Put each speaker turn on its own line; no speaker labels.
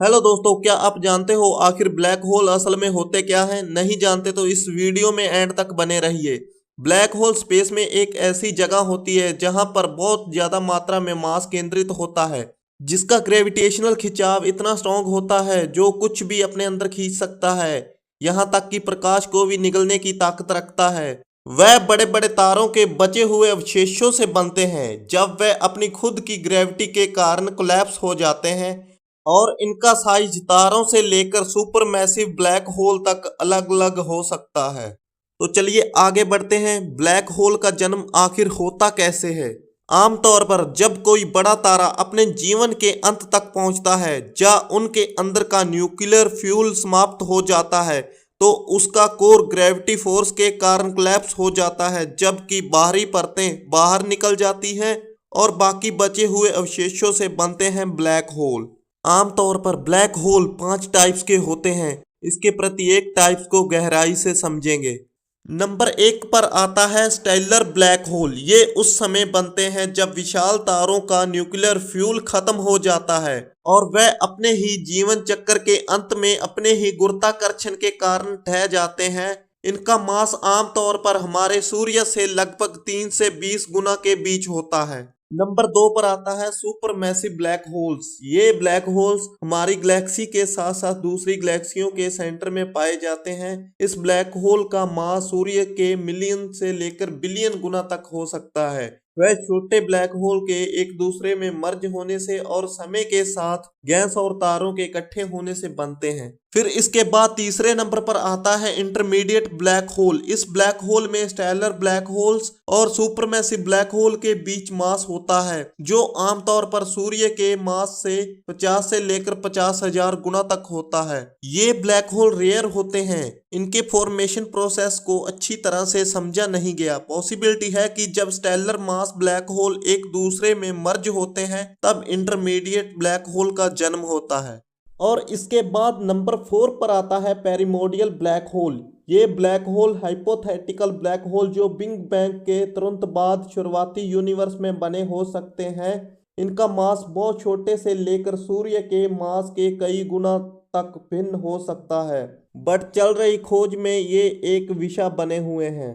Hello दोस्तों, क्या आप जानते हो आखिर ब्लैक होल असल में होते क्या हैं? नहीं जानते तो इस वीडियो में एंड तक बने रहिए। ब्लैक होल स्पेस में एक ऐसी जगह होती है जहां पर बहुत ज्यादा मात्रा में मास केंद्रित होता है, जिसका ग्रेविटेशनल खिंचाव इतना स्ट्रांग होता है जो कुछ भी अपने अंदर खींच सकता है, यहां तक कि प्रकाश को भी निगलने की ताकत रखता है। वह बड़े बड़े तारों के बचे हुए अवशेषों से बनते हैं जब वह अपनी खुद की ग्रेविटी के कारण कोलैप्स हो जाते हैं, और इनका साइज तारों से लेकर सुपर मैसिव ब्लैक होल तक अलग अलग हो सकता है। तो चलिए आगे बढ़ते हैं। ब्लैक होल का जन्म आखिर होता कैसे है? आमतौर पर जब कोई बड़ा तारा अपने जीवन के अंत तक पहुंचता है या उनके अंदर का न्यूक्लियर फ्यूल समाप्त हो जाता है, तो उसका कोर ग्रेविटी फोर्स के कारण कोलैप्स हो जाता है, जबकि बाहरी परतें बाहर निकल जाती हैं और बाकी बचे हुए अवशेषों से बनते हैं ब्लैक होल। आमतौर पर ब्लैक होल 5 टाइप्स के होते हैं। इसके प्रत्येक टाइप्स को गहराई से समझेंगे। नंबर 1 पर आता है स्टेलर ब्लैक होल। ये उस समय बनते हैं जब विशाल तारों का न्यूक्लियर फ्यूल खत्म हो जाता है और वह अपने ही जीवन चक्र के अंत में अपने ही गुरुत्वाकर्षण के कारण ढह जाते हैं। इनका मास आमतौर पर हमारे सूर्य से लगभग 3 से 20 गुना के बीच होता है। नंबर 2 पर आता है सुपर मैसिव ब्लैक होल्स। ये ब्लैक होल्स हमारी गैलेक्सी के साथ साथ दूसरी गैलेक्सियों के सेंटर में पाए जाते हैं। इस ब्लैक होल का मास सूर्य के मिलियन से लेकर बिलियन गुना तक हो सकता है। वह छोटे ब्लैक होल के एक दूसरे में मर्ज होने से और समय के साथ गैस और तारों के इकट्ठे होने से बनते हैं। फिर इसके बाद तीसरे नंबर पर आता है इंटरमीडिएट ब्लैक होल। इस ब्लैक होल में स्टेलर ब्लैक होल्स और सुपरमैसिव ब्लैक होल के बीच मास होता है, जो आमतौर पर सूर्य के मास से 50 से लेकर 50,000 गुना तक होता है। ये ब्लैक होल रेयर होते हैं। इनके फॉर्मेशन प्रोसेस को अच्छी तरह से समझा नहीं गया। पॉसिबिलिटी है कि जब स्टेलर मास ब्लैक होल एक दूसरे में मर्ज होते हैं तब इंटरमीडिएट ब्लैक होल का जन्म होता है। और इसके बाद नंबर 4 पर आता है पेरिमोडियल ब्लैक होल। ये black hole hypothetical black hole जो बिग बैंग के तुरंत बाद शुरुआती यूनिवर्स में बने हो सकते हैं। इनका मास बहुत छोटे से लेकर सूर्य के मास के कई गुना तक भिन्न हो सकता है, बट चल रही खोज में ये एक विषय बने हुए हैं।